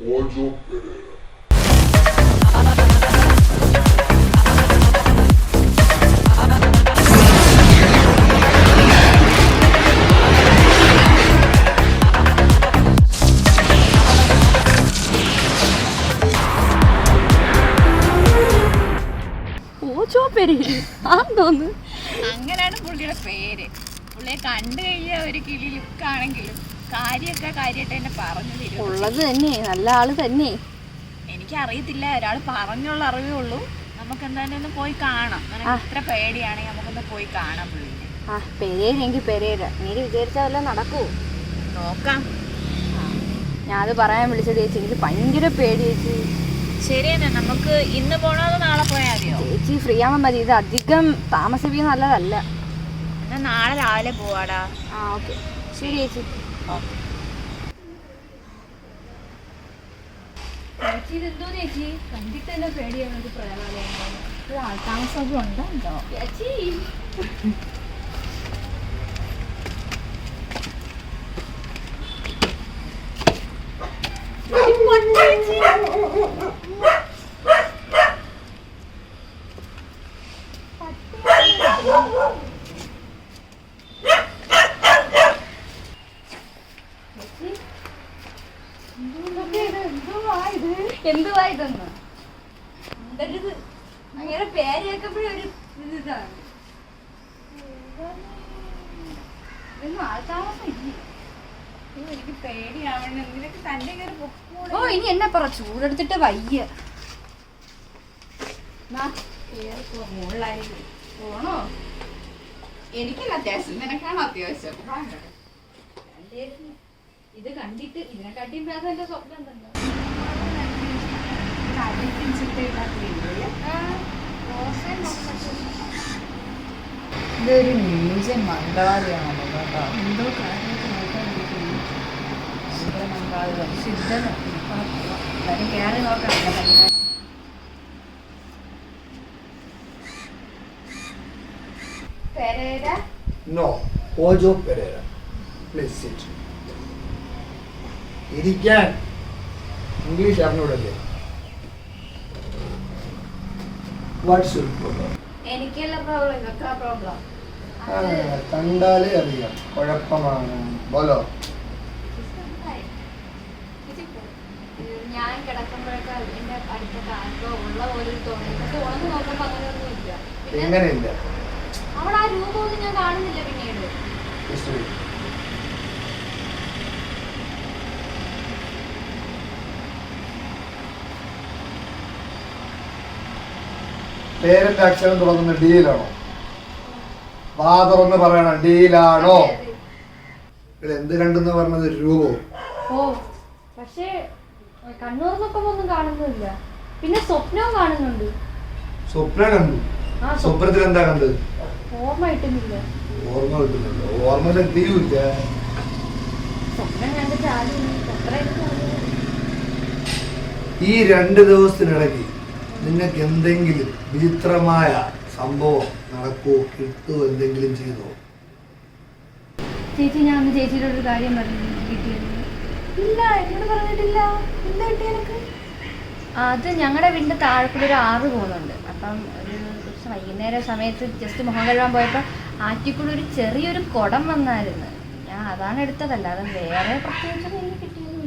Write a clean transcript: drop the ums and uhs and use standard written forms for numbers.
Ojo Pereira. ഓജോ Pereira തോന്നുന്നു അങ്ങനെയാണ് പുള്ളിയുടെ പേര്. പുള്ളിയെ കണ്ടു കഴിഞ്ഞാൽ ഒരു കിളി ലുക്കാണെങ്കിലും കാര്യമായിട്ട് എന്നെ പറഞ്ഞു തരും. ഉള്ളത് തന്നെ, നല്ല ആള് തന്നെ. എനിക്കറിയത്തില്ല, ഒരാൾ പറഞ്ഞുള്ള അറിവേ ഉള്ളൂ. നമുക്ക് എന്തായാലും ഒന്ന് പോയി കാണാം. ഇത്ര പേടിയാണെങ്കിൽ നമുക്കൊന്ന് പോയി കാണാം പുള്ളിനെ. പെരേരെങ്കിൽ പെരേര, നീ വിചാരിച്ച വല്ലതും നടക്കൂ? നോക്കാം. ഞാനത് പറയാൻ വിളിച്ചത് ചേച്ചി, എനിക്ക് ഭയങ്കര പേടി ചേച്ചി. ശരി തന്നെ, നമുക്ക് ഇന്ന് പോണോ അതോ നാളെ പോയാൽ മതിയോ? ചേച്ചി ഫ്രീ ആവാൻ മതി, ഇത് അധികം താമസിപ്പിക്കുന്ന നല്ലതല്ല. എന്നാൽ നാളെ രാവിലെ പോവാടാ. ഓക്കെ ശരി ചേച്ചി. ചേച്ചി ഇതെന്തോ ചേച്ചി, കണ്ടിട്ട് തന്നെ പേടിയാണ്. ഒരു പ്രേമാലയം ആൾത്താമസം ഉണ്ടോ ചേച്ചി? എന്തുവാ ഇതൊന്ന് അങ്ങനെ പേര് കേൾക്കുമ്പോഴൊരു ഇതാണ്. ഇതൊന്നും ആൾത്താമസം ഇല്ല. എനിക്ക് പേടിയാവണം. നിനക്ക് തന്റെ കയറി പൊക്കോളൂ. ഇനി എന്നെ പറ, ചൂടെടുത്തിട്ട് വയ്യ. പോണോ? എനിക്കല്ല അത്യാവശ്യം, നിനക്കാണ് അത്യാവശ്യം. ഇത് കണ്ടിട്ട് ഇതിനെക്കാട്ടിയും ഭേദം എന്റെ സ്വപ്നം ഉണ്ടല്ലോ. ഇതൊരു മ്യൂസിയം മംഗളാദിയാണല്ലോ കേട്ടോ. എന്തോ കാര്യമായിട്ട് കയറി നോക്കാം. Pereira? No, Ojo Pereira. Please sit. ഇരിക്കാൻ ഇംഗ്ലീഷ് അറിഞ്ഞൂടല്ലേ? What's your problem? എനിക്കല്ല പ്രോബ്ലം, ഇവക്കാ പ്രോബ്ലം. കണ്ടാലേ അറിയാം കുഴപ്പമാണ്. ബോലോ. ഞാൻ കിടക്കുമ്പോഴൊക്കെ എന്റെ അടുത്തൊക്കെ ആർക്കോ ഉള്ള പോലെ തോന്നി. പക്ഷെ ഉണർന്ന് നോക്കുമ്പോ അങ്ങനെയൊന്നും ഇല്ല. എങ്ങനെയില്ല? അവിടെ ആ രൂപമൊന്നും ഞാൻ കാണുന്നില്ല പിന്നീട്. പേരിന്റെ അക്ഷരം തുടങ്ങുന്ന ഡീലാണോ? വാ തുറന്ന് പറയണം, ഡീലാണോ? എന്ത് കണ്ടെന്ന് പറഞ്ഞത്? രൂപോ? പക്ഷേ കണ്ണൂർ നോക്കുമ്പോ ഒന്നും കാണുന്നില്ല. പിന്നെ സ്വപ്നവും കാണുന്നുണ്ട്. സ്വപ്നം കണ്ടു? സ്വപ്നത്തിൽ എന്താ കണ്ടത്? ഓർമ്മ കിട്ടുന്നില്ല. ഓർമ്മ കിട്ടുന്നുണ്ടോ? ഓർമ്മ തീയൂല്ല. സ്വപ്നം കണ്ടിട്ട് ആരും ഈ 2 ദിവസത്തിനിടയ്ക്ക് നിങ്ങൾക്ക് എന്തെങ്കിലും വിചിത്രമായ സംഭവം നടക്കുവോ, കിട്ടുവോ, എന്തെങ്കിലും ചെയ്തോ? ചേച്ചി, ഞാൻ അന്ന് ചേച്ചിയുടെ ഒരു കാര്യം പറഞ്ഞു. ഇല്ല, എന്നോട് പറഞ്ഞിട്ടില്ല. എന്താ കിട്ടി എനിക്ക്? അത് ഞങ്ങളുടെ വീടിന്റെ താഴെക്കൂടെ ഒരു ആറ് പോകുന്നുണ്ട്. അപ്പം ഒരു ദിവസം വൈകുന്നേരം സമയത്ത് ജസ്റ്റ് മുഖം കഴുകാൻ പോയപ്പോൾ ആറ്റിക്കൂടെ ഒരു ചെറിയൊരു കുടം വന്നായിരുന്നു. ഞാൻ അതാണ് എടുത്തതല്ല, അത് വേറെ പ്രത്യേകിച്ചൊന്നും എനിക്ക് കിട്ടിയത്.